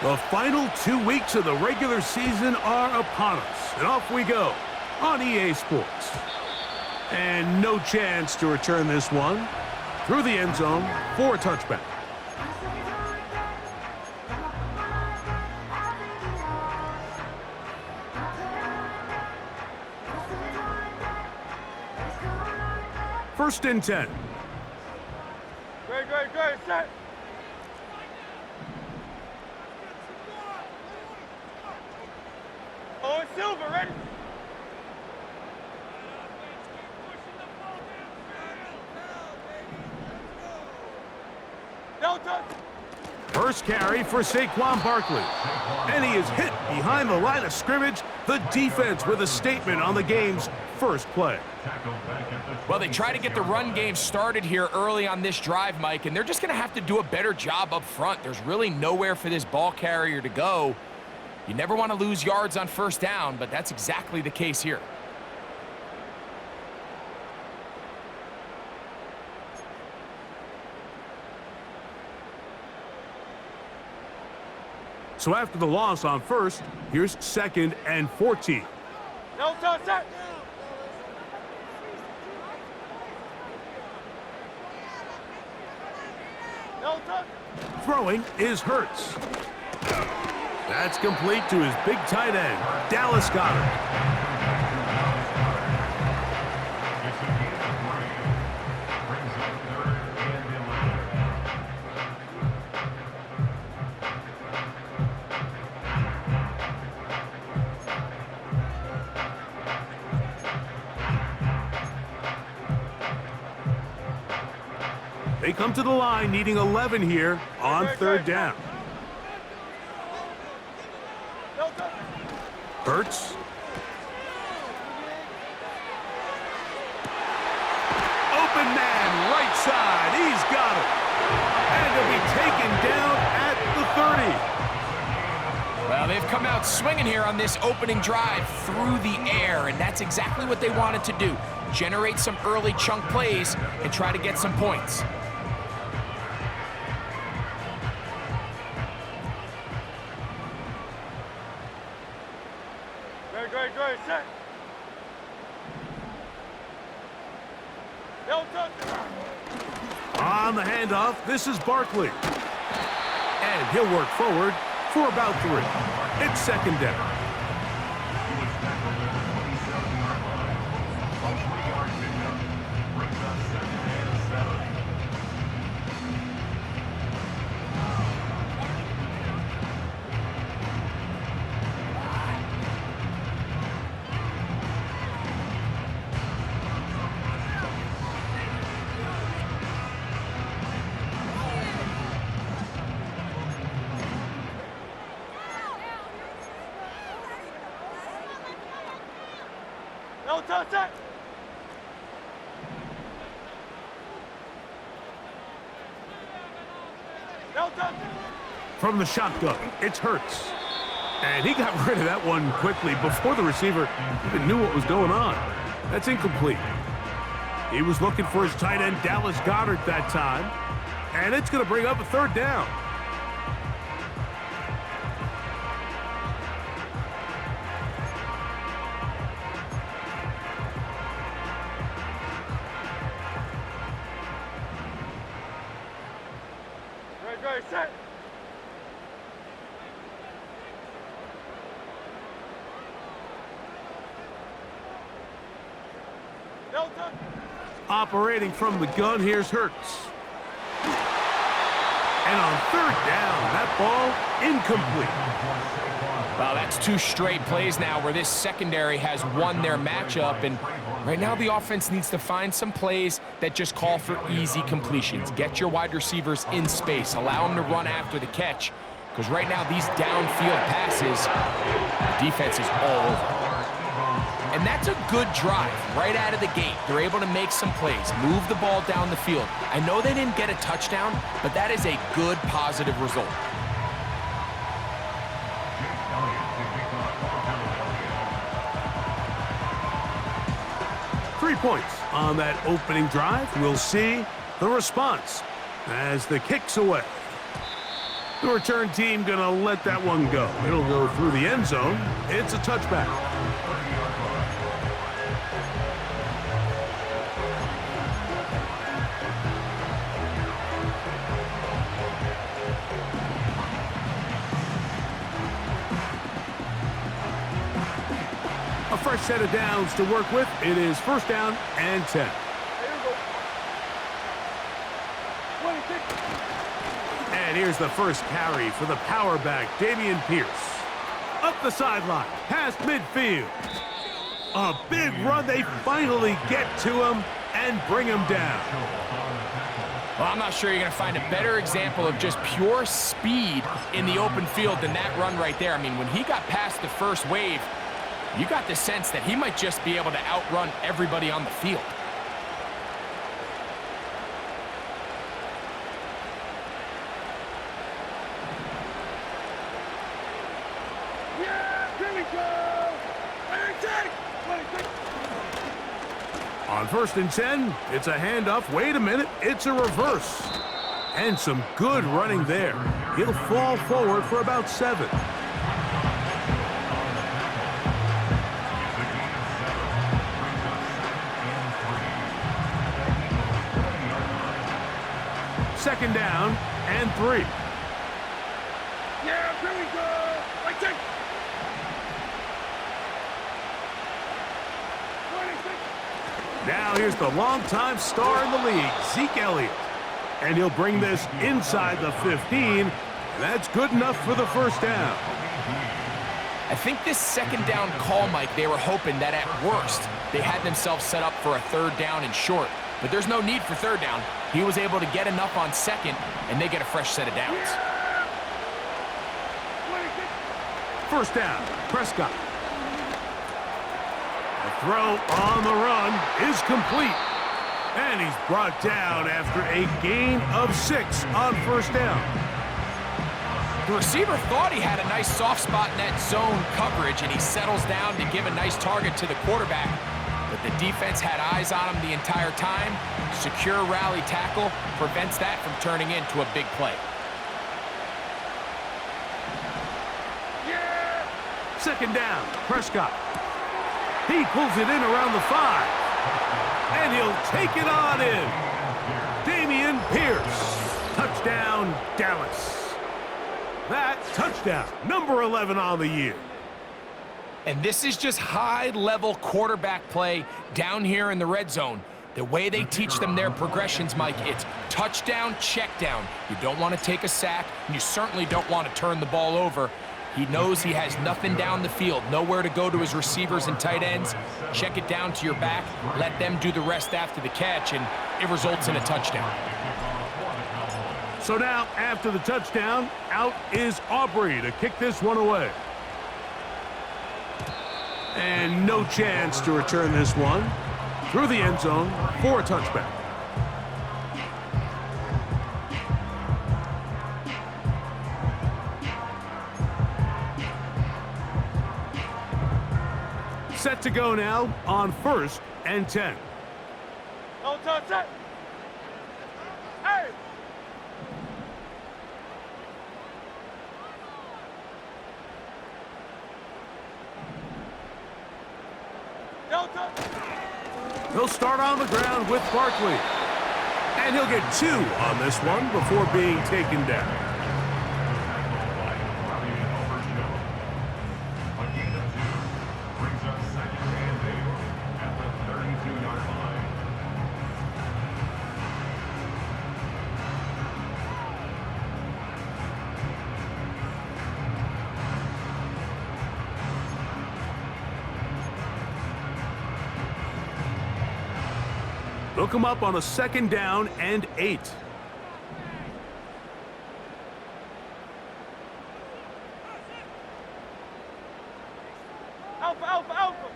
The final 2 weeks of the regular season are upon us, and off we go on EA Sports. And no chance to return this one through the end zone for a touchback. First and 10. Great, set. Oh, it's Silver, ready? No touch. First carry for Saquon Barkley. And he is hit behind the line of scrimmage. The defense with a statement on the game's first play. Well, they try to get the run game started here early on this drive, Mike, and they're just going to have to do a better job up front. There's really nowhere for this ball carrier to go. You never want to lose yards on first down, but that's exactly the case here. So after the loss on first, here's 2nd and 14. No touch, set. No touch. Throwing is Hurts. That's complete to his big tight end, Dallas Goedert. They come to the line needing 11 here on third down. Hurts. Open man, right side. He's got it. And he'll be taken down at the 30. Well, they've come out swinging here on this opening drive through the air, and that's exactly what they wanted to do. Generate some early chunk plays and try to get some points. Great, set. No touch. On the handoff, this is Barkley. And he'll work forward for about 3. It's 2nd down. No touch, set. No touch. From the shotgun, it's Hurts. And he got rid of that one quickly before the receiver even knew what was going on. That's incomplete. He was looking for his tight end, Dallas Goedert, that time. And it's going to bring up a 3rd down. Great, set. No touch. Operating from the gun, here's Hurts. And on 3rd down, that ball incomplete. Well, that's 2 straight plays now where this secondary has won their matchup, and right now the offense needs to find some plays that just call for easy completions. Get your wide receivers in space. Allow them to run after the catch, because right now these downfield passes, the defense is all over. And that's a good drive right out of the gate. They're able to make some plays, move the ball down the field. I know they didn't get a touchdown, but that is a good, positive result. Three points on that opening drive. We'll see the response as the kick's away. The return team gonna let that one go. It'll go through the end zone. It's a touchback. A fresh set of downs to work with. It is first down and 10. And here's the first carry for the power back, Dameon Pierce. Up the sideline, past midfield. A big run. They finally get to him and bring him down. Well, I'm not sure you're going to find a better example of just pure speed in the open field than that run right there. I mean, when he got past the first wave, you got the sense that he might just be able to outrun everybody on the field. On first and 10, it's a handoff. Wait a minute, it's a reverse. And some good running there. He'll fall forward for about 7. Second down and 3. Yeah, here we go. Right there. 26. Now here's the longtime star in the league, Zeke Elliott. And he'll bring this inside the 15. And that's good enough for the first down. I think this second down call, Mike, they were hoping that at worst they had themselves set up for a third down and short. But there's no need for third down. He was able to get enough on second, and they get a fresh set of downs. First down, Prescott. The throw on the run is complete. And he's brought down after a gain of 6 on first down. The receiver thought he had a nice soft spot in that zone coverage, and he settles down to give a nice target to the quarterback. But the defense had eyes on him the entire time. Secure rally tackle prevents that from turning into a big play. Second down, Prescott. He pulls it in around the 5. And he'll take it on in. Dameon Pierce. Touchdown, Dallas. That touchdown, number 11 on the year. And this is just high-level quarterback play down here in the red zone. The way they teach them their progressions, Mike, it's touchdown, check down. You don't want to take a sack, and you certainly don't want to turn the ball over. He knows he has nothing down the field, nowhere to go to his receivers and tight ends. Check it down to your back, let them do the rest after the catch, and it results in a touchdown. So now, after the touchdown, out is Aubrey to kick this one away. And no chance to return this one through the end zone for a touchback. Set to go now on first and 10. No touch set. Hey! No touch. He'll start on the ground with Barkley. And he'll get 2 on this one before being taken down. They'll come up on a second down and 8. Alpha, alpha, alpha.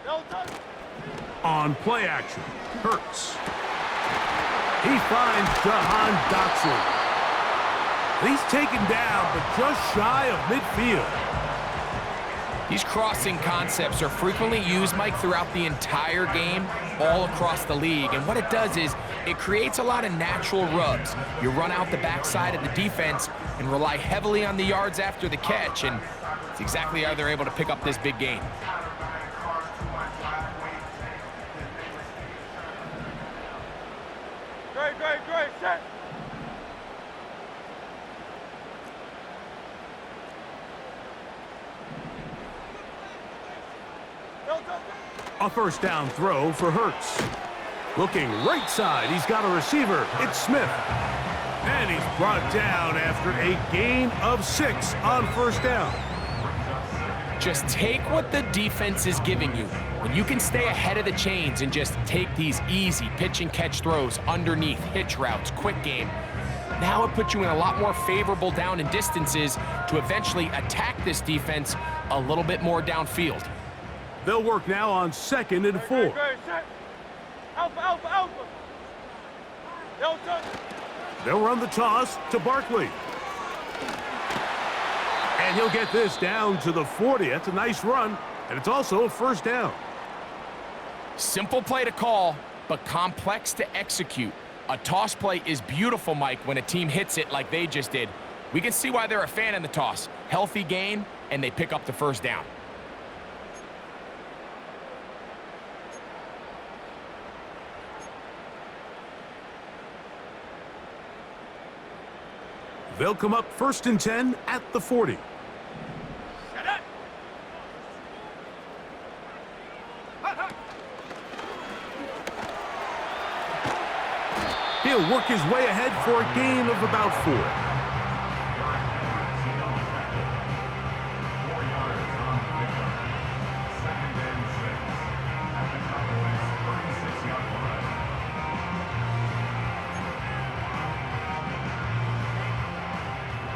No touch. On play action, Hurts. He finds Jahan Dotson. He's taken down, but just shy of midfield. These crossing concepts are frequently used, Mike, throughout the entire game, all across the league. And what it does is it creates a lot of natural rubs. You run out the backside of the defense and rely heavily on the yards after the catch, and it's exactly how they're able to pick up this big gain. Great, set. A first down throw for Hurts. Looking right side, he's got a receiver. It's Smith. And he's brought down after a gain of 6 on first down. Just take what the defense is giving you. When you can stay ahead of the chains and just take these easy pitch and catch throws underneath, hitch routes, quick game, now it puts you in a lot more favorable down and distances to eventually attack this defense a little bit more downfield. They'll work now on 2nd and 4. Great, set. Alpha. Don't touch. They'll run the toss to Barkley. And he'll get this down to the 40. That's a nice run, and it's also a first down. Simple play to call, but complex to execute. A toss play is beautiful, Mike, when a team hits it like they just did. We can see why they're a fan in the toss. Healthy gain, and they pick up the first down. They'll come up 1st and 10 at the 40. He'll work his way ahead for a gain of about 4.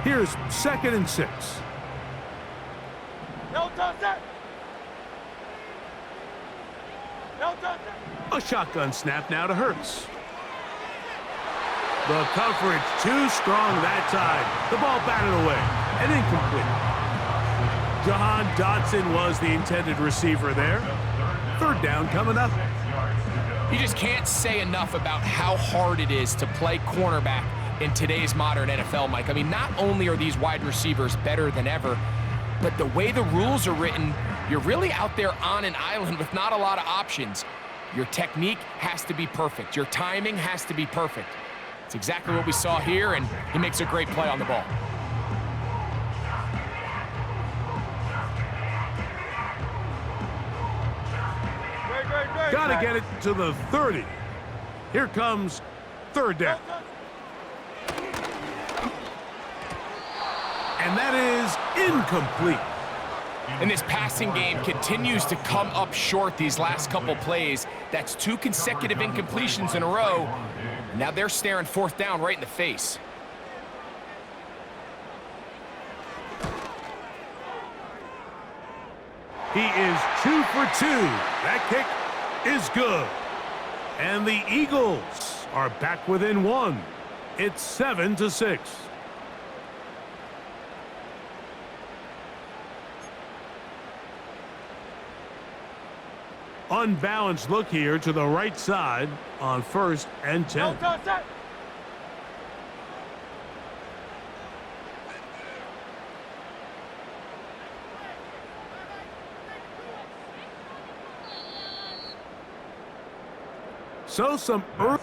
Here's 2nd and 6. Don't touch that. Don't touch that. A shotgun snap now to Hurts. The coverage too strong that time. The ball batted away and incomplete. Jahan Dotson was the intended receiver there. 3rd down coming up. You just can't say enough about how hard it is to play cornerback in today's modern NFL, Mike. I mean, not only are these wide receivers better than ever, but the way the rules are written, you're really out there on an island with not a lot of options. Your technique has to be perfect. Your timing has to be perfect. It's exactly what we saw here, and he makes a great play on the ball. Great. Got to get it to the 30. Here comes 3rd down. And that is incomplete. And this passing game continues to come up short these last couple plays. That's 2 consecutive incompletions in a row. Now they're staring 4th down right in the face. He is 2 for 2. That kick is good. And the Eagles are back within 1. It's 7-6. Unbalanced look here to the right side on 1st and 10. Don't touch that. So some early.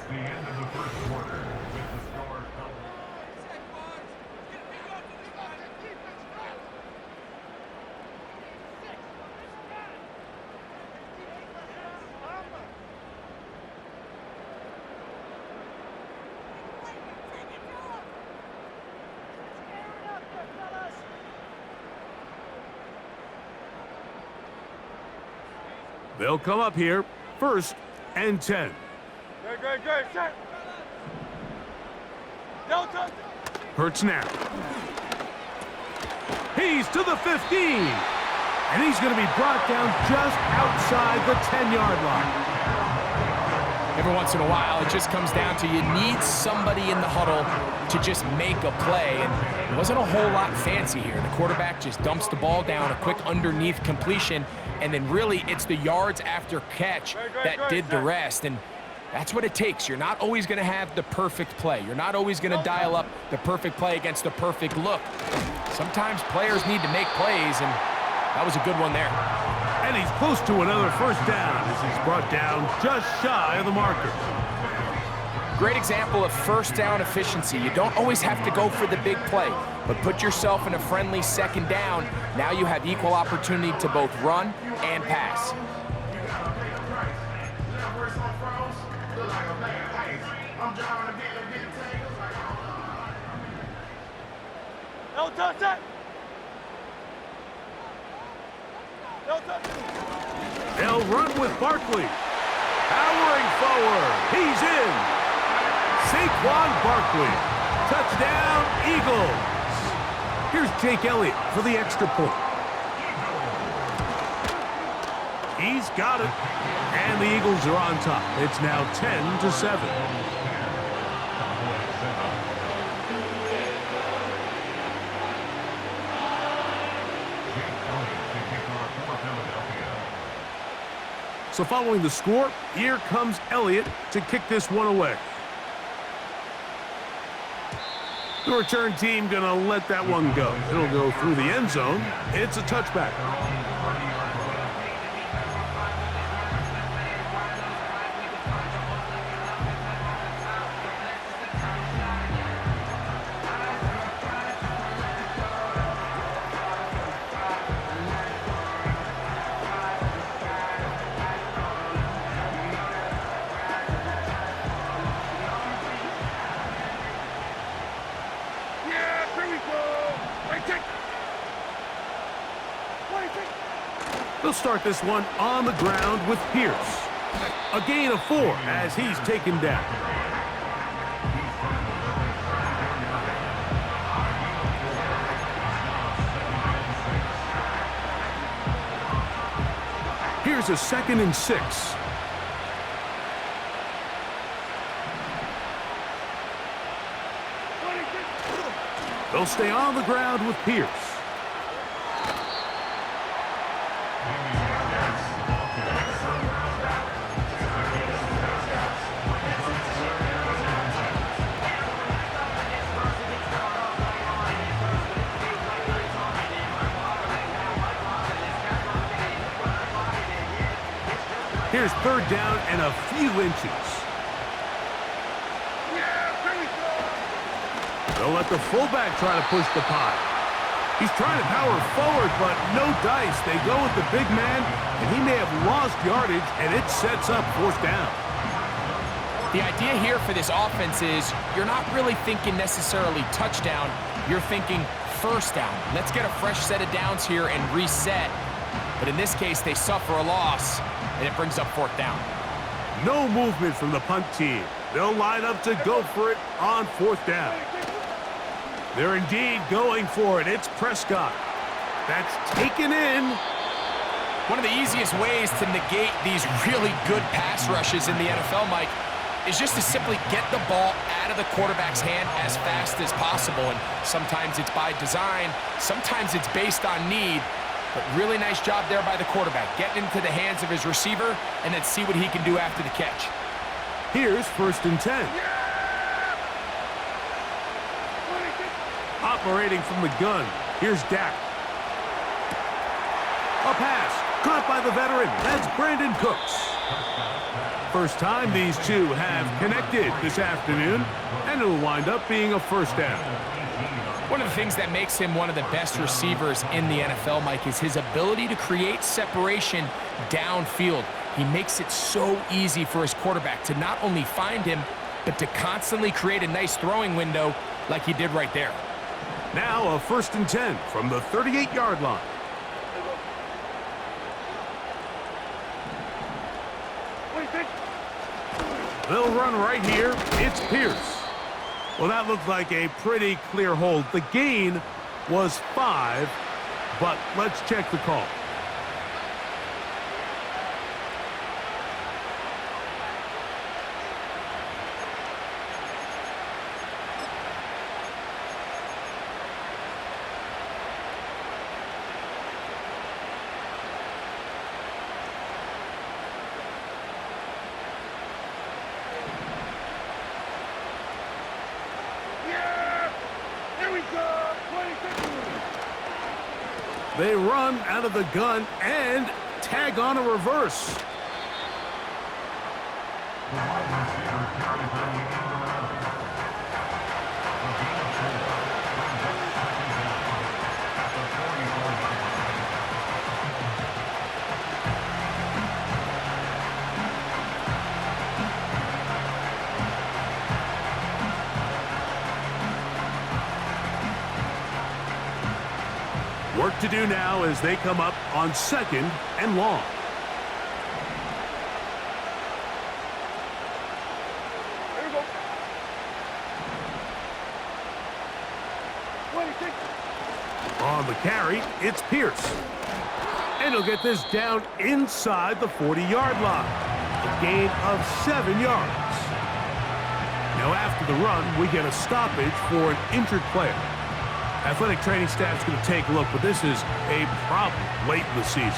They'll come up here 1st and 10. Great, set. Don't touch it. Hurts now. He's to the 15. And he's going to be brought down just outside the 10-yard line. Every once in a while, it just comes down to you need somebody in the huddle to just make a play, and it wasn't a whole lot fancy here. The quarterback just dumps the ball down, a quick underneath completion, and then really it's the yards after catch that did the rest, and that's what it takes. You're not always going to have the perfect play. You're not always going to dial up the perfect play against the perfect look. Sometimes players need to make plays, and that was a good one there. And he's close to another first down as he's brought down just shy of the marker. Great example of first down efficiency. You don't always have to go for the big play, but put yourself in a friendly second down. Now you have equal opportunity to both run and pass. No touchdown. No touchdown. They'll run with Barkley. Powering forward. He's in. Saquon Barkley. Touchdown, Eagles. Here's Jake Elliott for the extra point. He's got it. And the Eagles are on top. It's now 10-7. So following the score, here comes Elliott to kick this one away. The return team gonna let that one go. It'll go through the end zone. It's a touchback. They'll start this one on the ground with Pierce. A gain of 4 as he's taken down. Here's a 2nd and 6. They'll stay on the ground with Pierce. Here's 3rd down and a few inches. They'll let the fullback try to push the pile. He's trying to power forward, but no dice. They go with the big man, and he may have lost yardage, and it sets up 4th down. The idea here for this offense is you're not really thinking necessarily touchdown. You're thinking first down. Let's get a fresh set of downs here and reset. But in this case, they suffer a loss, and it brings up 4th down. No movement from the punt team. They'll line up to go for it on 4th down. They're indeed going for it. It's Prescott. That's taken in. One of the easiest ways to negate these really good pass rushes in the NFL, Mike, is just to simply get the ball out of the quarterback's hand as fast as possible. And sometimes it's by design, sometimes it's based on need. But really nice job there by the quarterback, getting into the hands of his receiver, and then see what he can do after the catch. Here's 1st and 10. Operating from the gun, here's Dak. A pass, caught by the veteran. That's Brandon Cooks. First time these two have connected this afternoon, and it'll wind up being a 1st down. One of the things that makes him one of the best receivers in the NFL, Mike, is his ability to create separation downfield. He makes it so easy for his quarterback to not only find him, but to constantly create a nice throwing window like he did right there. Now a 1st and 10 from the 38-yard line. They'll run right here. It's Pierce. Well, that looked like a pretty clear hold. The gain was 5, but let's check the call. They run out of the gun and tag on a reverse. Work to do now as they come up on 2nd and long. Here we go. 26. On the carry, it's Pierce. And he'll get this down inside the 40-yard line. A gain of 7 yards. Now after the run, we get a stoppage for an injured player. Athletic training staff's going to take a look, but this is a problem late in the season.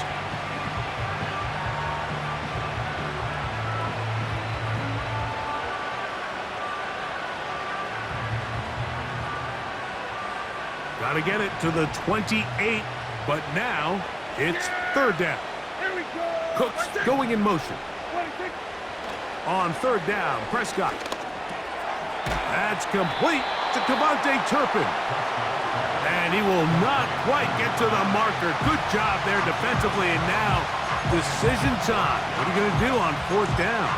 Got to get it to the 28, but now it's 3rd down. Here we go. Cooks going in motion. 26. On 3rd down, Prescott. That's complete to Devontae Turpin. And he will not quite get to the marker. Good job there defensively, and now decision time. What are you going to do on 4th down?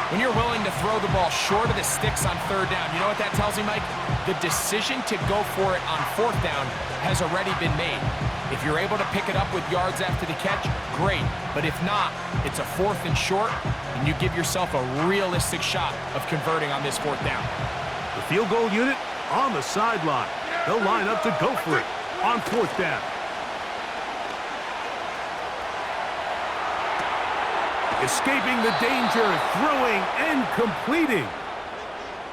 When you're willing to throw the ball short of the sticks on 3rd down, you know what that tells me, Mike? The decision to go for it on 4th down has already been made. If you're able to pick it up with yards after the catch, great. But if not, it's a 4th and short, and you give yourself a realistic shot of converting on this 4th down. The field goal unit on the sideline. They'll line up to go for it on 4th down. Escaping the danger, throwing and completing.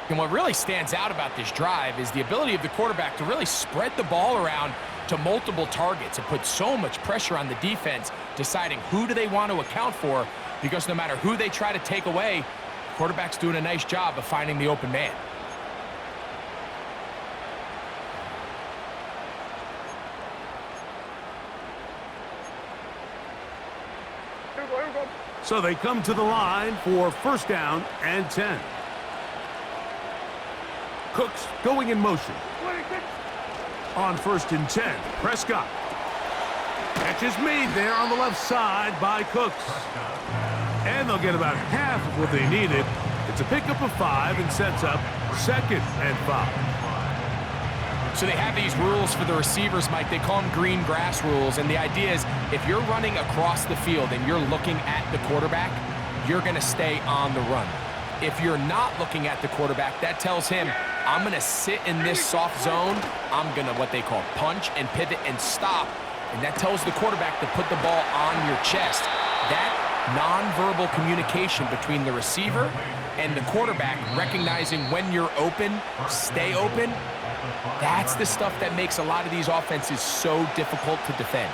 And what really stands out about this drive is the ability of the quarterback to really spread the ball around to multiple targets and put so much pressure on the defense, deciding who do they want to account for, because no matter who they try to take away, the quarterback's doing a nice job of finding the open man. Here we go. Here we go. So they come to the line for 1st down and 10. Cooks going in motion. 26. On 1st and 10, Prescott. Catch is made there on the left side by Cooks. And they'll get about half of what they needed. It's a pickup of 5 and sets up 2nd and 5. So they have these rules for the receivers, Mike. They call them green grass rules. And the idea is if you're running across the field and you're looking at the quarterback, you're going to stay on the run. If you're not looking at the quarterback, that tells him, I'm going to sit in this soft zone. I'm going to what they call punch and pivot and stop. And that tells the quarterback to put the ball on your chest. That nonverbal communication between the receiver and the quarterback, recognizing when you're open, stay open, that's the stuff that makes a lot of these offenses so difficult to defend.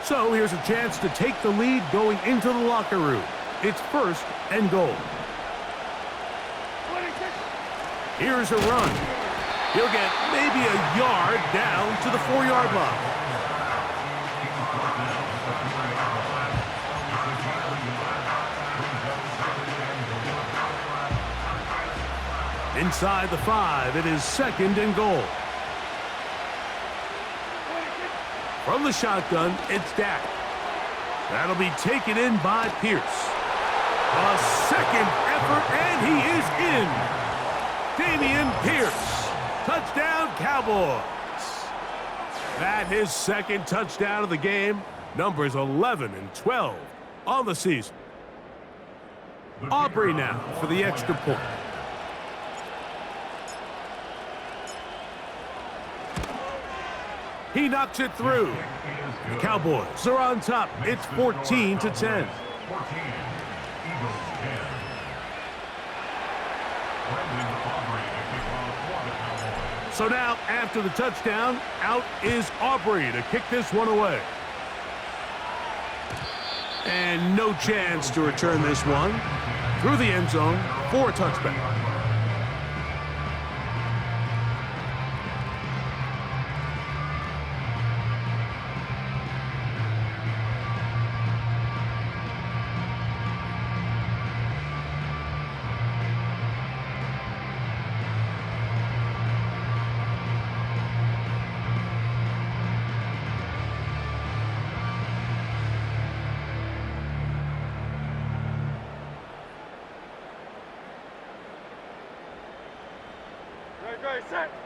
So here's a chance to take the lead going into the locker room. It's 1st and goal. 26. Here's a run. He'll get maybe a yard down to the 4-yard line. Inside the 5, it is 2nd and goal. From the shotgun, it's Dak. That'll be taken in by Pierce. A 2nd effort, and he is in. Dameon Pierce. Touchdown, Cowboys. That his 2nd touchdown of the game. Numbers 11 and 12 on the season. Aubrey now for the extra point. He knocks it through. The Cowboys are on top. It's 14-10. So now, after the touchdown, out is Aubrey to kick this one away. And no chance to return this one through the end zone for a touchback.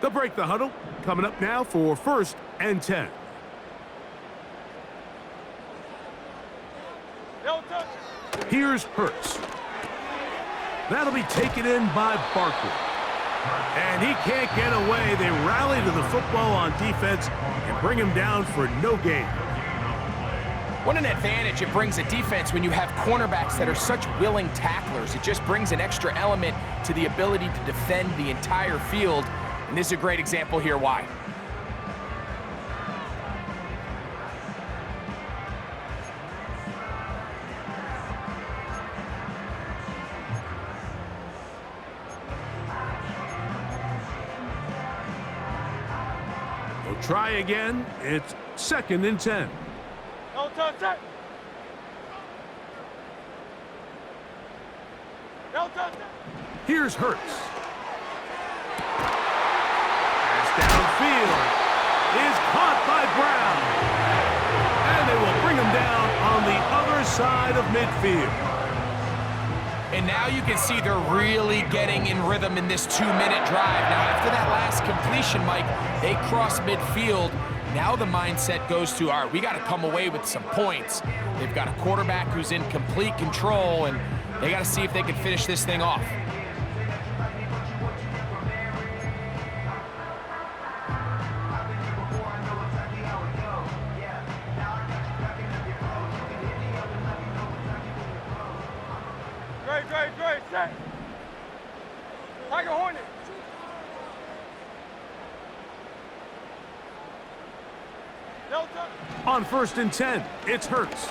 They'll break the huddle. Coming up now for 1st and 10. Here's Hurts. That'll be taken in by Barkley. And he can't get away. They rally to the football on defense and bring him down for no gain. What an advantage it brings a defense when you have cornerbacks that are such willing tacklers. It just brings an extra element to the ability to defend the entire field. And this is a great example here why. They'll try again. It's 2nd and 10. No touchdown. No touchdown. Here's Hurts. Pass downfield is caught by Brown. And they will bring him down on the other side of midfield. And now you can see they're really getting in rhythm in this 2-minute drive. Now, after that last completion, Mike, they cross midfield. Now the mindset goes to, all right, we got to come away with some points. They've got a quarterback who's in complete control, and they got to see if they can finish this thing off. Great, set. Tiger Hornet. Delta. On 1st and 10, it's Hurts.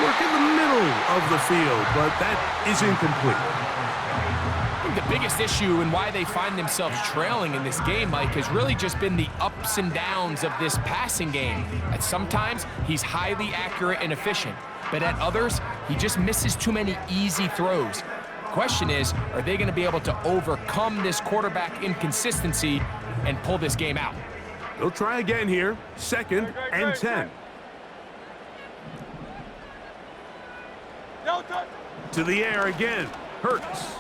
Work in the middle of the field, but that is incomplete. I think the biggest issue and why they find themselves trailing in this game, Mike, has really just been the ups and downs of this passing game. At sometimes, he's highly accurate and efficient, but at others, he just misses too many easy throws. Question is, are they going to be able to overcome this quarterback inconsistency and pull this game out? They'll try again here, 2nd and 10. To the air again, Hurts.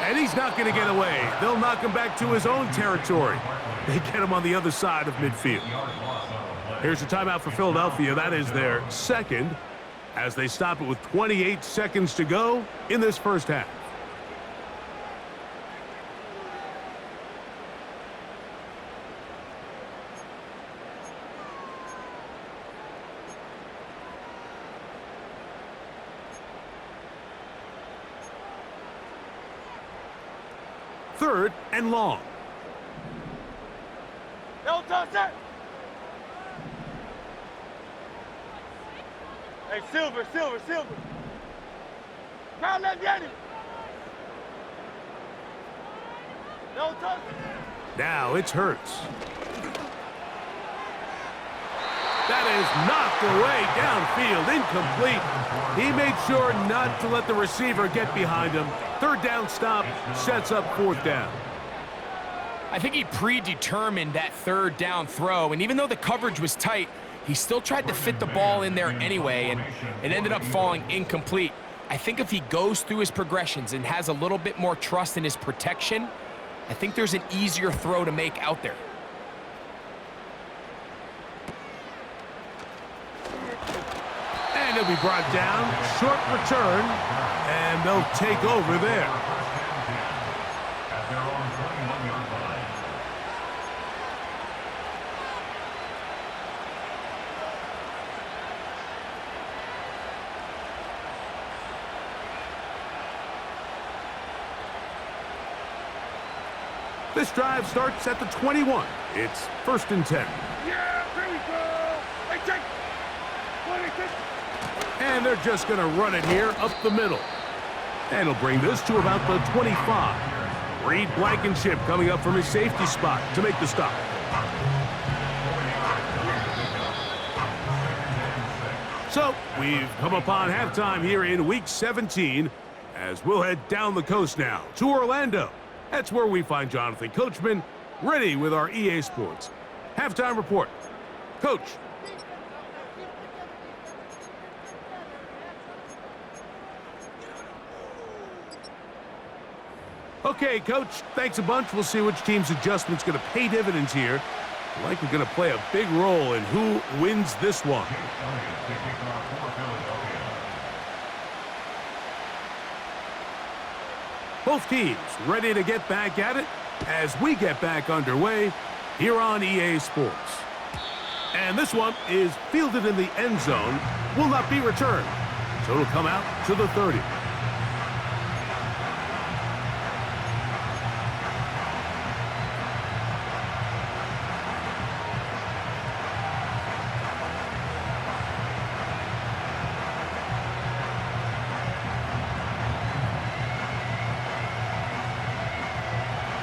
And he's not going to get away. They'll knock him back to his own territory. They get him on the other side of midfield. Here's a timeout for Philadelphia. That is their 2nd, as they stop it with 28 seconds to go in this first half. Third and long. No touchdown. Hey, Silver. Ground that Yeti. No touchdown. Now it's Hurts. That is knocked away downfield, incomplete. He made sure not to let the receiver get behind him. 3rd down stop sets up 4th down. I think he predetermined that 3rd down throw, and even though the coverage was tight, he still tried to fit the ball in there anyway, and it ended up falling incomplete. I think if he goes through his progressions and has a little bit more trust in his protection, I think there's an easier throw to make out there. And he'll be brought down, short return, and they'll take over there. This drive starts at the 21. It's 1st and 10. Yeah, here we go. Hey, check. 26. And they're just going to run it here up the middle. And he'll bring this to about the 25. Reed Blankenship coming up from his safety spot to make the stop. So, we've come upon halftime here in Week 17, as we'll head down the coast now to Orlando. That's where we find Jonathan Coachman, ready with our EA Sports halftime report. Coach. Okay, Coach, thanks a bunch. We'll see which team's adjustment's going to pay dividends here. Likely going to play a big role in who wins this one. Both teams ready to get back at it as we get back underway here on EA Sports. And this one is fielded in the end zone, will not be returned. So it'll come out to the 30.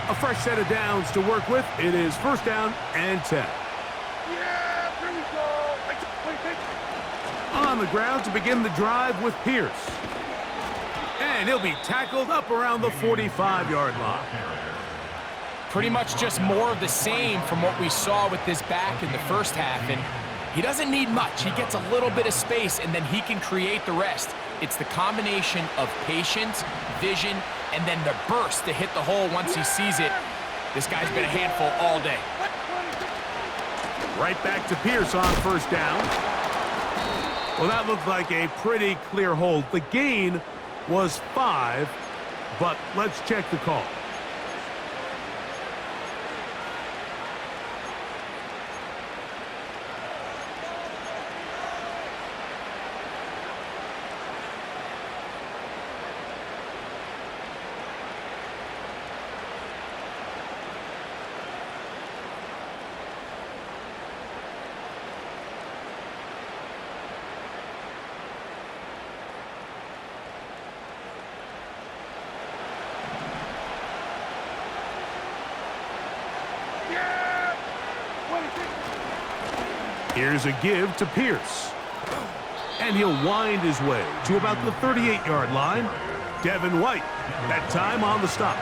A fresh set of downs to work with. It is 1st down and 10. Yeah, here we go. Wait. On the ground to begin the drive with Pierce. And he'll be tackled up around the 45-yard line. Pretty much just more of the same from what we saw with this back in the first half. And he doesn't need much. He gets a little bit of space, and then he can create the rest. It's the combination of patience, vision, and then the burst to hit the hole once he sees it. This guy's been a handful all day. Right back to Pierce on 1st down. Well, that looked like a pretty clear hold. The gain was 5, but let's check the call. Here's a give to Pierce. And he'll wind his way to about the 38-yard line. Devin White, that time on the stop.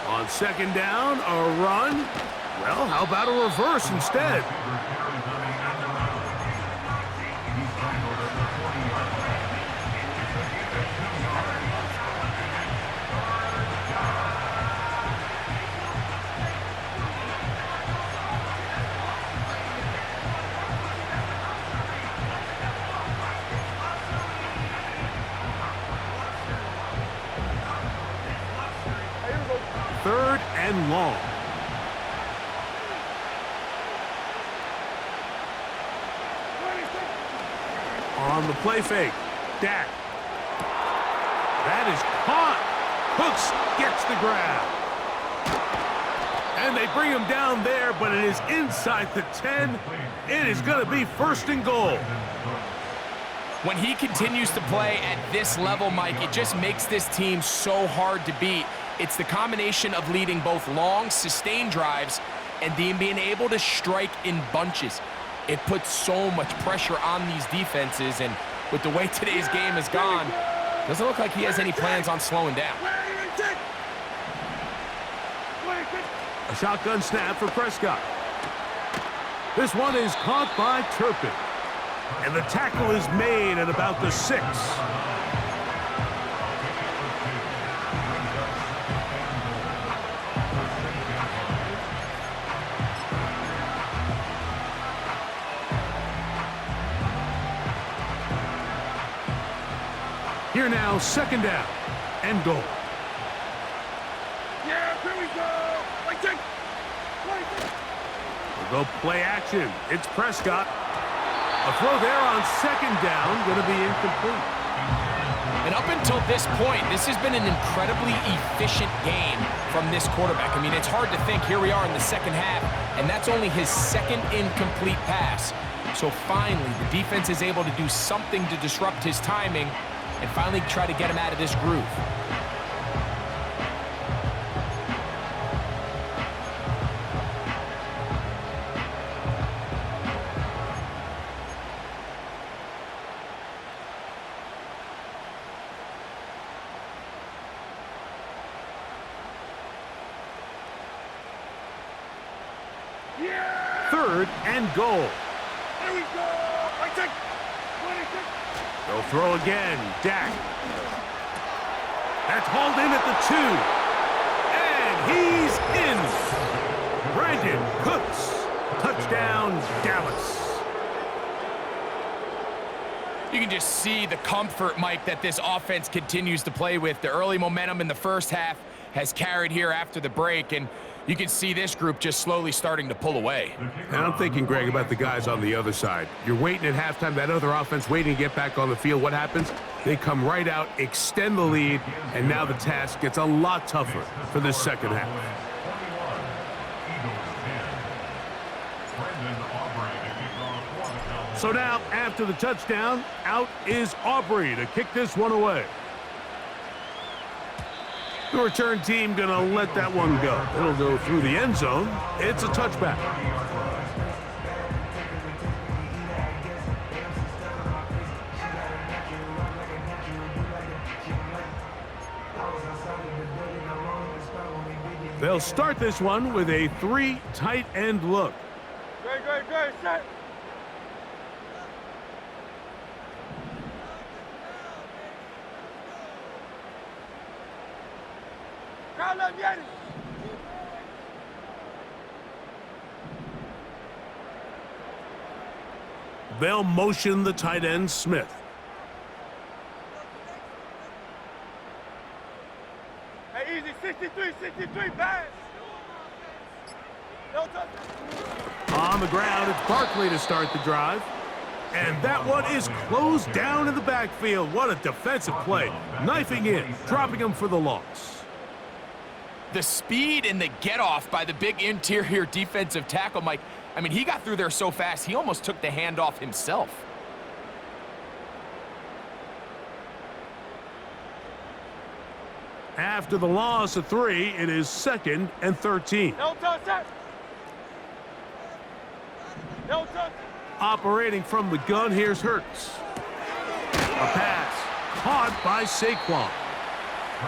On 2nd down, a run. Well, how about a reverse instead? Third and long. On the play fake, Dak. That is caught. Hooks gets the grab. And they bring him down there, but it is inside the 10. It is going to be 1st and goal. When he continues to play at this level, Mike, it just makes this team so hard to beat. It's the combination of leading both long, sustained drives and then being able to strike in bunches. It puts so much pressure on these defenses, and with the way today's game has gone, doesn't look like he has any plans on slowing down. A shotgun snap for Prescott. This one is caught by Turpin. And the tackle is made at about the 6. Here now, second down and goal. Yeah, here we go. Wait, take. We'll go play action. It's Prescott. A throw there on second down, going to be incomplete. And up until this point, this has been an incredibly efficient game from this quarterback. I mean, it's hard to think. Here we are in the second half, and that's only his second incomplete pass. So finally, the defense is able to do something to disrupt his timing and finally try to get him out of this groove. Yeah. Third and goal. Here we go. Wait, take. 26. They'll throw again. Dak. That's hauled in at the 2. And he's in. Brandon Cooks. Touchdown, Dallas. You can just see the comfort, Mike, that this offense continues to play with. The early momentum in the first half has carried here after the break, and you can see this group just slowly starting to pull away. And I'm thinking, Greg, about the guys on the other side. You're waiting at halftime, that other offense waiting to get back on the field. What happens? They come right out, extend the lead, and now the task gets a lot tougher for this second half. So now, after the touchdown, out is Aubrey to kick this one away. The return team gonna let that one go. It'll go through the end zone. It's a touchback. They'll start this one with a 3 tight end look. Good, set. They'll motion the tight end, Smith. Hey, easy, 63, pass. No touch. On the ground, it's Barkley to start the drive. And that one is closed down in the backfield. What a defensive play. Knifing in, dropping him for the loss. The speed and the get-off by the big interior defensive tackle, Mike. I mean, he got through there so fast, he almost took the handoff himself. After the loss of 3, it is 2nd and 13. No touch, set. No touch. Operating from the gun, here's Hurts. A pass caught by Saquon.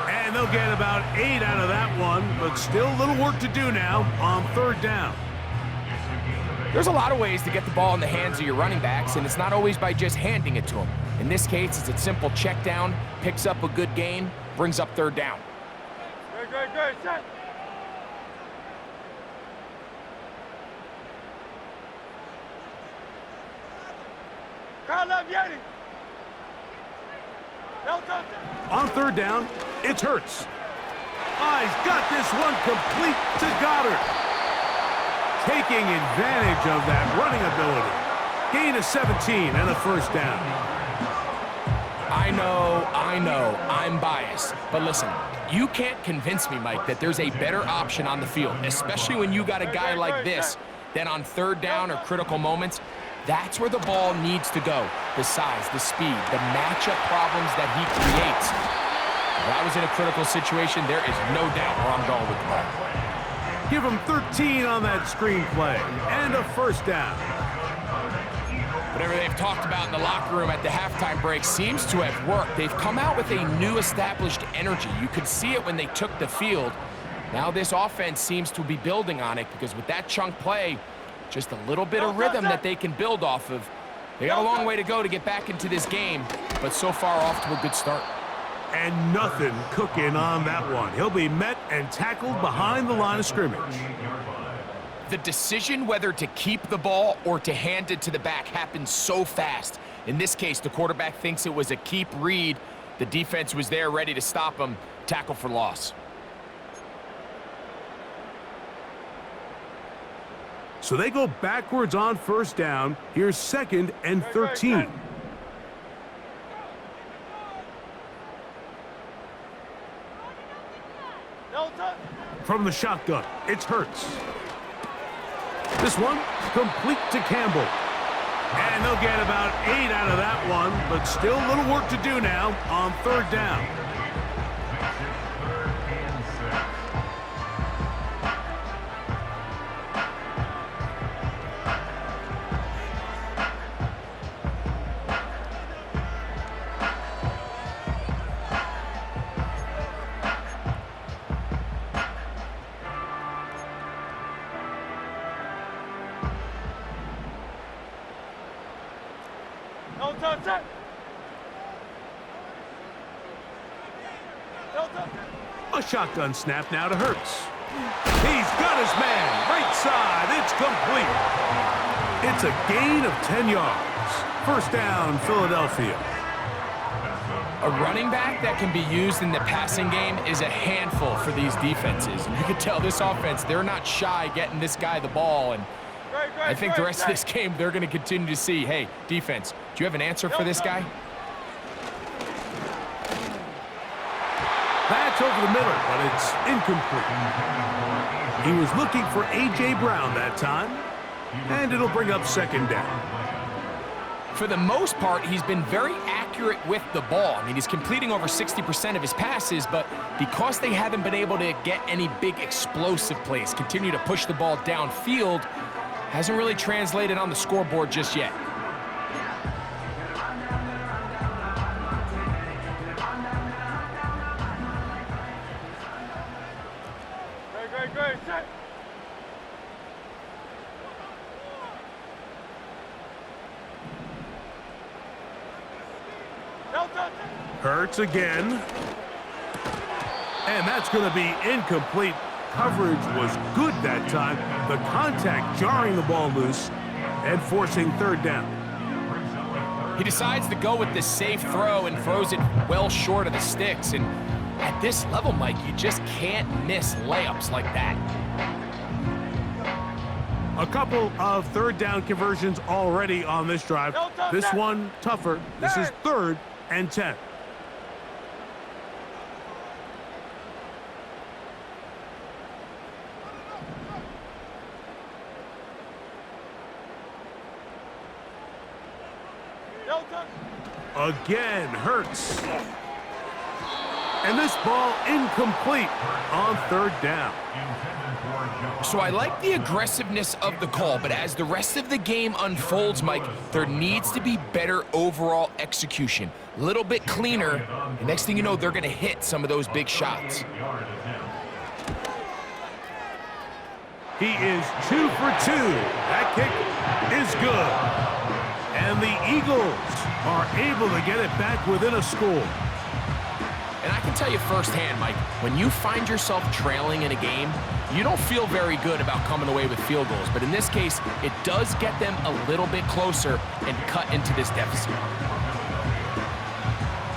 And they'll get about 8 out of that one, but still a little work to do now on 3rd down. There's a lot of ways to get the ball in the hands of your running backs, and it's not always by just handing it to them. In this case, it's a simple check down, picks up a good gain, brings up 3rd down. Good, set. No touch. On 3rd down, it's Hurts. He's got this one complete to Goddard. Taking advantage of that running ability. Gain of 17 and a 1st down. I know, I'm biased. But listen, you can't convince me, Mike, that there's a better option on the field, especially when you got a guy like this, than on 3rd down or critical moments. That's where the ball needs to go. The size, the speed, the matchup problems that he creates. If I was in a critical situation, there is no doubt where I'm going with the ball. Give him 13 on that screenplay and a 1st down. Whatever they've talked about in the locker room at the halftime break seems to have worked. They've come out with a new established energy. You could see it when they took the field. Now this offense seems to be building on it because with that chunk play, just a little bit of rhythm that they can build off of. They got a long way to go to get back into this game, but so far off to a good start. And nothing cooking on that one. He'll be met and tackled behind the line of scrimmage. The decision whether to keep the ball or to hand it to the back happens so fast. In this case, the quarterback thinks it was a keep read, The defense was there ready to stop him. Tackle for loss. So they go backwards on first down. Here's 2nd and 13. From the shotgun, it's Hurts. This one, complete to Campbell. And they'll get about 8 out of that one, but still a little work to do now on 3rd down. A shotgun snap now to Hurts. He's got his man. Right side. It's complete. It's a gain of 10 yards. 1st down, Philadelphia. A running back that can be used in the passing game is a handful for these defenses. And you can tell this offense, they're not shy getting this guy the ball. And I think the rest of this game, they're going to continue to see, hey, defense, do you have an answer for this guy? That's over the middle, but it's incomplete. He was looking for A.J. Brown that time, and it'll bring up 2nd down. For the most part, he's been very accurate with the ball. I mean, he's completing over 60% of his passes, but because they haven't been able to get any big explosive plays, continue to push the ball downfield, hasn't really translated on the scoreboard just yet. Great, set. Hurts again. And that's going to be incomplete. Coverage was good that time. The contact jarring the ball loose and forcing 3rd down. He decides to go with the safe throw and throws it well short of the sticks. And at this level, Mike, you just can't miss layups like that. A couple of 3rd down conversions already on this drive. This one tougher. This is 3rd and 10. Again, Hurts. And this ball incomplete on 3rd down. So I like the aggressiveness of the call, but as the rest of the game unfolds, Mike, there needs to be better overall execution. A little bit cleaner, and next thing you know, they're going to hit some of those big shots. He is 2 for 2. That kick is good. And the Eagles are able to get it back within a score. And I can tell you firsthand, Mike, when you find yourself trailing in a game, you don't feel very good about coming away with field goals. But in this case, it does get them a little bit closer and cut into this deficit.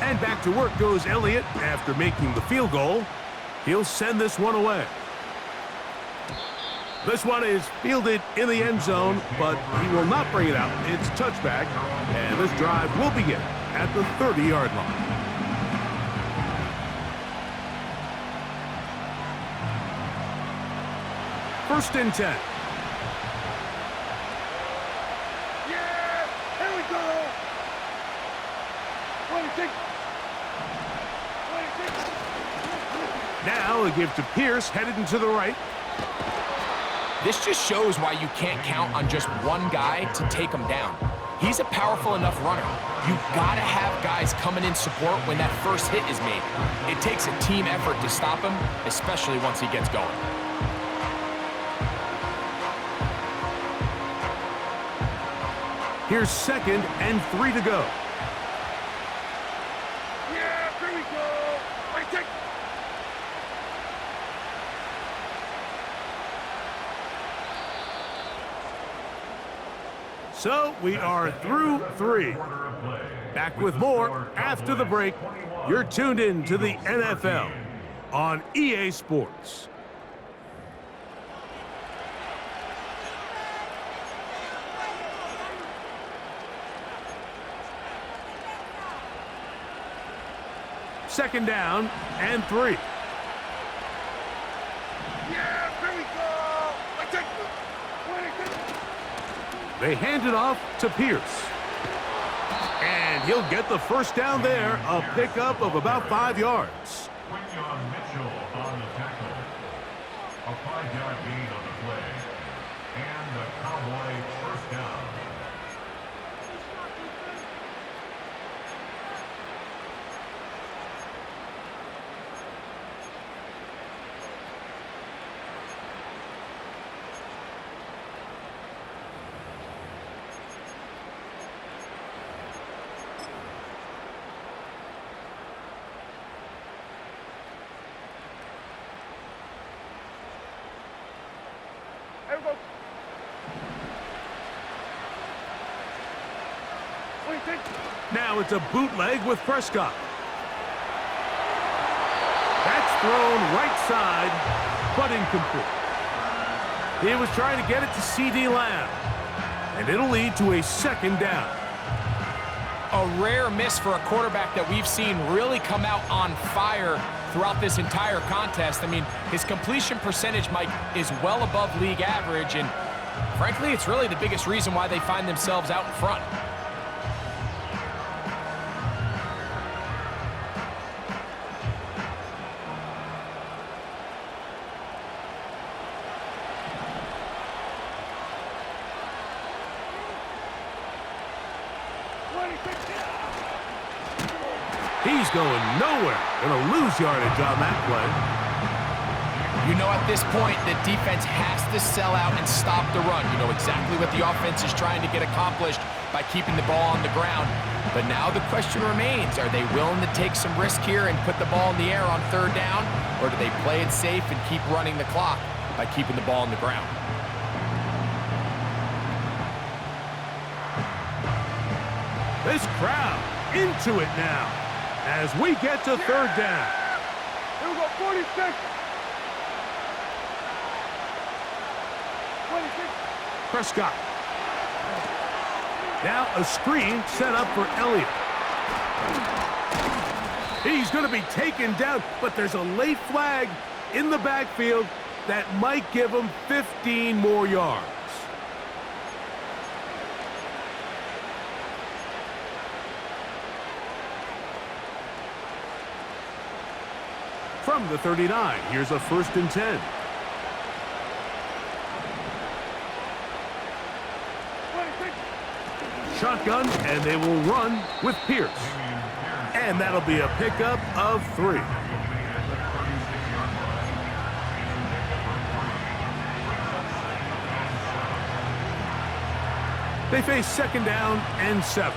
And back to work goes Elliott after making the field goal. He'll send this one away. This one is fielded in the end zone, but he will not bring it out. It's touchback, and this drive will begin at the 30-yard line. First and 10. Yeah! Here we go! 26! Now a give to Pierce, headed into the right. This just shows why you can't count on just one guy to take him down. He's a powerful enough runner. You've got to have guys coming in support when that first hit is made. It takes a team effort to stop him, especially once he gets going. Here's 2nd and 3 to go. Yeah, here we go! Wait, take! So we are through 3. Back with more after the break. You're tuned in to the NFL on EA Sports. Second down and 3. Yeah, here we go. I take They hand it off to Pierce. And he'll get the first down there, a pickup of about 5 yards. Mitchell on the tackle. A 5-yard gain on the play. And the Cowboy first down. Here we go. What do you think? Now it's a bootleg with Prescott. That's thrown right side, but incomplete. He was trying to get it to C.D. Lamb, and it'll lead to a second down. A rare miss for a quarterback that we've seen really come out on fire throughout this entire contest. I mean, his completion percentage, Mike, is well above league average, and frankly, it's really the biggest reason why they find themselves out in front. He's going nowhere. Gonna lose yardage on that play. You know, at this point, the defense has to sell out and stop the run. You know exactly what the offense is trying to get accomplished by keeping the ball on the ground. But now the question remains, are they willing to take some risk here and put the ball in the air on third down? Or do they play it safe and keep running the clock by keeping the ball on the ground? This crowd into it now as we get to third down. Here we go, 46. 26. Prescott. Now a screen set up for Elliott. He's going to be taken down, but there's a late flag in the backfield that might give him 15 more yards. From the 39, here's a 1st and 10. Shotgun, and they will run with Pierce. And that'll be a pickup of 3. They face second down and 7.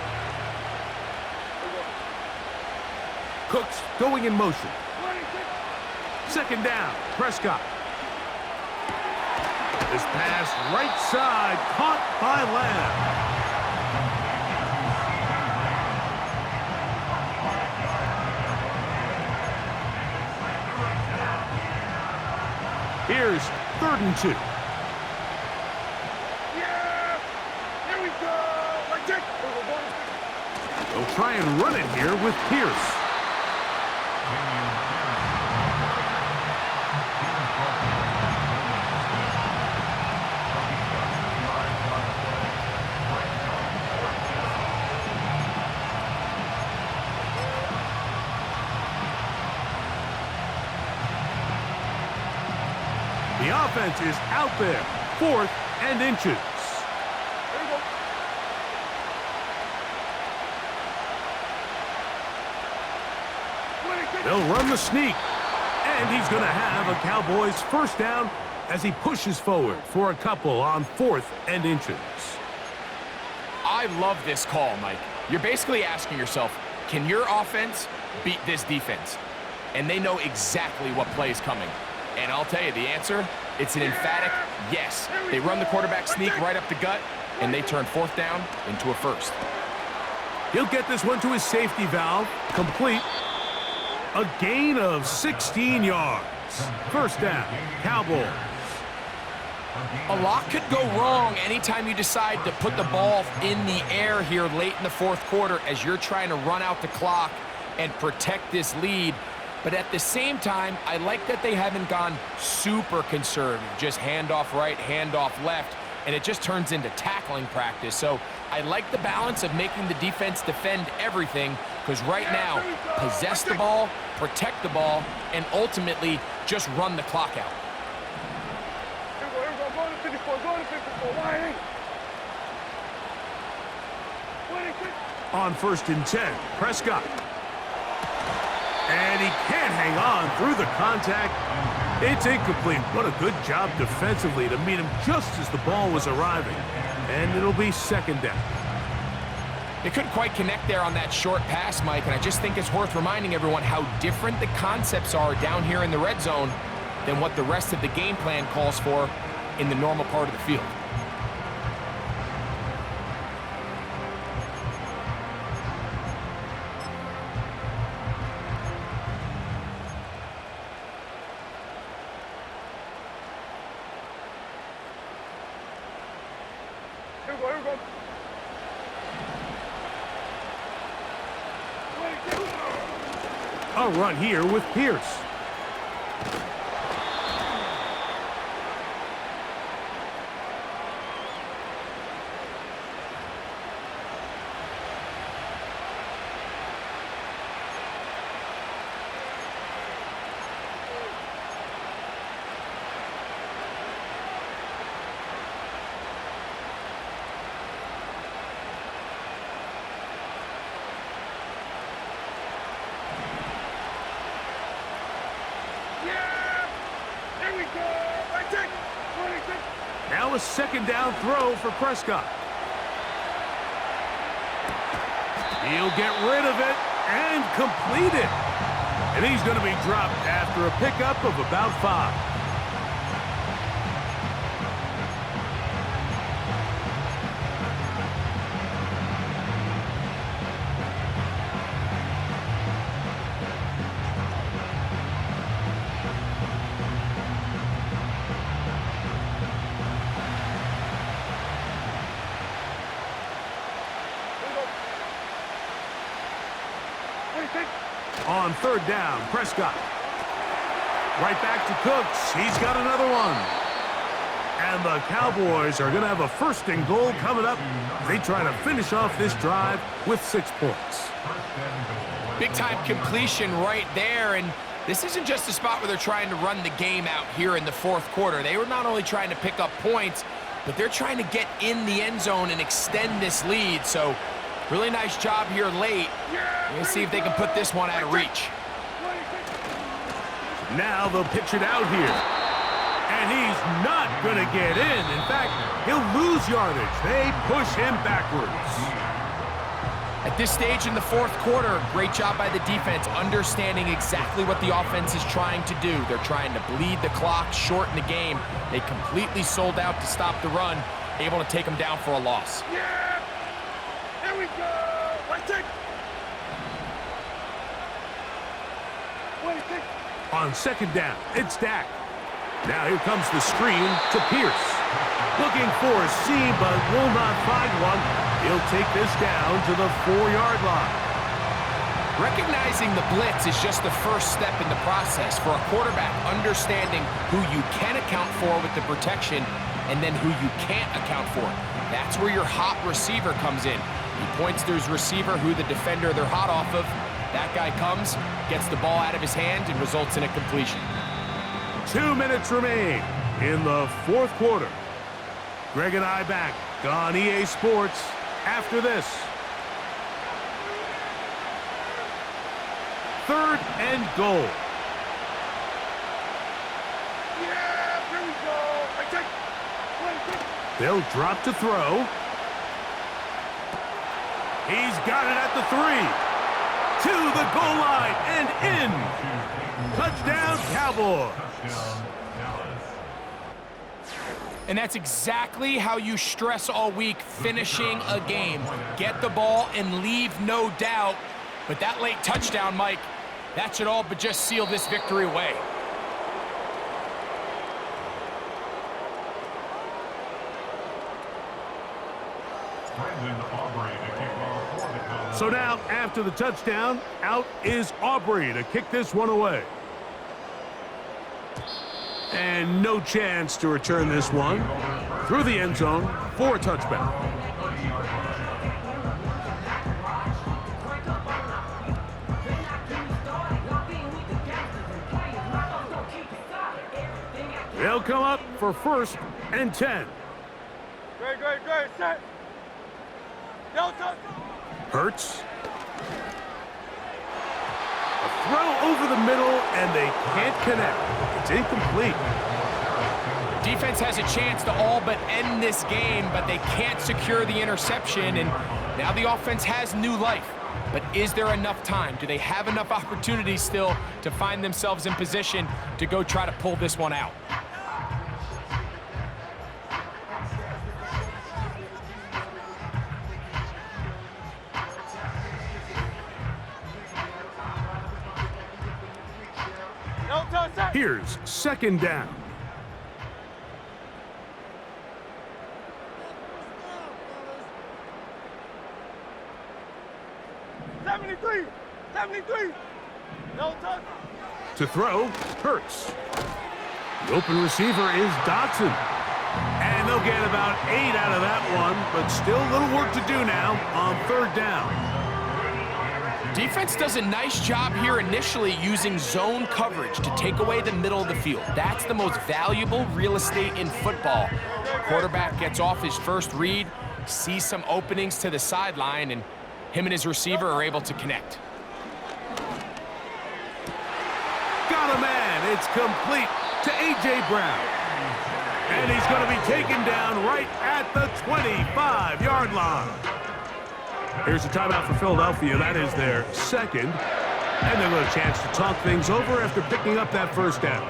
Cooks going in motion. Second down, Prescott. This pass right side, caught by Lamb. Here's 3rd and 2. Yeah! Here we go! Like that. They'll try and run it here with Pierce. The offense is out there, 4th and inches. Here we go. They'll run the sneak, and he's going to have a Cowboys first down as he pushes forward for a couple on 4th and inches. I love this call, Mike. You're basically asking yourself, can your offense beat this defense? And they know exactly what play is coming. And I'll tell you the answer, it's an emphatic yes. They run the quarterback sneak right up the gut, and they turn 4th down into a 1st. He'll get this one to his safety valve. Complete. A gain of 16 yards. 1st down, Cowboys. A lot could go wrong anytime you decide to put the ball in the air here late in the 4th quarter as you're trying to run out the clock and protect this lead. But at the same time, I like that they haven't gone super conservative, just handoff right, handoff left, and it just turns into tackling practice. So I like the balance of making the defense defend everything, because right now, possess the ball, protect the ball, and ultimately just run the clock out. Go to 54, go to 54, why? On 1st and 10, Prescott. And he can't hang on through the contact. It's incomplete. What a good job defensively to meet him just as the ball was arriving. And it'll be 2nd down. They couldn't quite connect there on that short pass, Mike, and I just think it's worth reminding everyone how different the concepts are down here in the red zone than what the rest of the game plan calls for in the normal part of the field. Here we go. A run here with Pierce. Now a 2nd down throw for Prescott. He'll get rid of it and complete it. And he's going to be dropped after a pickup of about 5. On 3rd down, Prescott. Right back to Cooks. He's got another one. And the Cowboys are going to have a 1st and goal coming up. They try to finish off this drive with 6 points. Big-time completion right there, and this isn't just a spot where they're trying to run the game out here in the 4th quarter. They were not only trying to pick up points, but they're trying to get in the end zone and extend this lead. So really nice job here late. We'll see if they can put this one out of reach. Now they'll pitch it out here. And he's not going to get in. In fact, he'll lose yardage. They push him backwards. At this stage in the 4th quarter, great job by the defense, understanding exactly what the offense is trying to do. They're trying to bleed the clock, shorten the game. They completely sold out to stop the run, able to take them down for a loss. Yeah! Here we go! On 2nd down, it's Dak. Now here comes the screen to Pierce. Looking for a seam, but will not find one. He'll take this down to the 4-yard line. Recognizing the blitz is just the first step in the process for a quarterback, understanding who you can account for with the protection and then who you can't account for. That's where your hot receiver comes in. He points to his receiver, who the defender they're hot off of. That guy comes, gets the ball out of his hand, and results in a completion. 2 minutes remain in the 4th quarter. Greg and I back on EA Sports after this. 3rd and goal. Yeah, here we go. They'll drop to throw. He's got it at the 3. To the goal line and in. Touchdown, Cowboys. And that's exactly how you stress all week, finishing a game. Get the ball and leave no doubt. But that late touchdown, Mike, that should all but just seal this victory away. So now, after the touchdown, out is Aubrey to kick this one away. And no chance to return this one through the end zone for a touchback. They'll come up for 1st and 10. Great, set. No touch. Hurts. A throw over the middle, and they can't connect. It's incomplete. Defense has a chance to all but end this game, but they can't secure the interception, and now the offense has new life. But is there enough time? Do they have enough opportunities still to find themselves in position to go try to pull this one out? Here's 2nd down. No touch. To throw, Hurts. The open receiver is Dotson. And they'll get about 8 out of that one, but still a little work to do now on 3rd down. Defense does a nice job here initially using zone coverage to take away the middle of the field. That's the most valuable real estate in football. Quarterback gets off his first read, sees some openings to the sideline, and him and his receiver are able to connect. Got a man. It's complete to A.J. Brown. And he's going to be taken down right at the 25-yard line. Here's a timeout for Philadelphia. That is their 2nd. And they'll get a chance to talk things over after picking up that 1st down.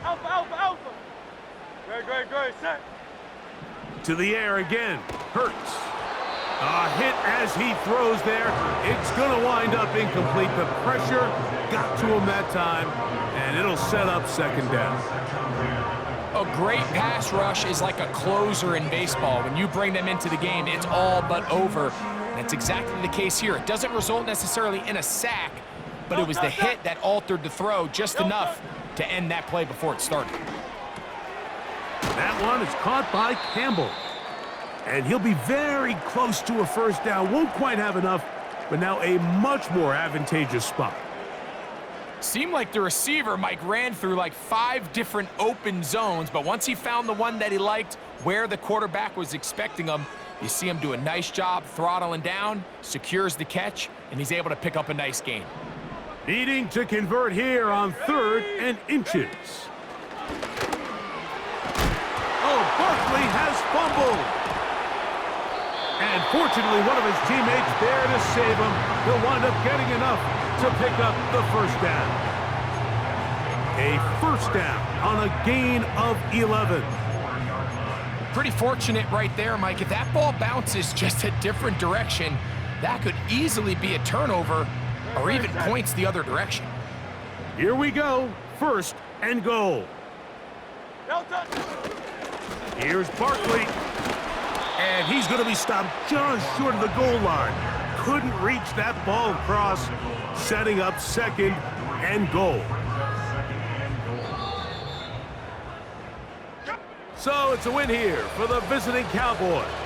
Alpha. Great, set. To the air again. Hurts. A hit as he throws there. It's going to wind up incomplete. The pressure got to him that time, and it'll set up 2nd down. A great pass rush is like a closer in baseball. When you bring them into the game, it's all but over. And that's exactly the case here. It doesn't result necessarily in a sack, but it was the hit that altered the throw just enough to end that play before it started. That one is caught by Campbell. And he'll be very close to a 1st down. Won't quite have enough, but now a much more advantageous spot. Seemed like the receiver, Mike, ran through like 5 different open zones, but once he found the one that he liked, where the quarterback was expecting him, you see him do a nice job throttling down, secures the catch, and he's able to pick up a nice gain. Needing to convert here on 3rd and inches. Oh, Barkley has fumbled. And fortunately, one of his teammates there to save him. He'll wind up getting enough to pick up the 1st down. A 1st down on a gain of 11. Pretty fortunate right there, Mike. If that ball bounces just a different direction, that could easily be a turnover or even points the other direction. Here we go. 1st and goal. No touch. Here's Barkley. And he's going to be stopped just short of the goal line. Couldn't reach that ball across, setting up 2nd and goal. So it's a win here for the visiting Cowboys.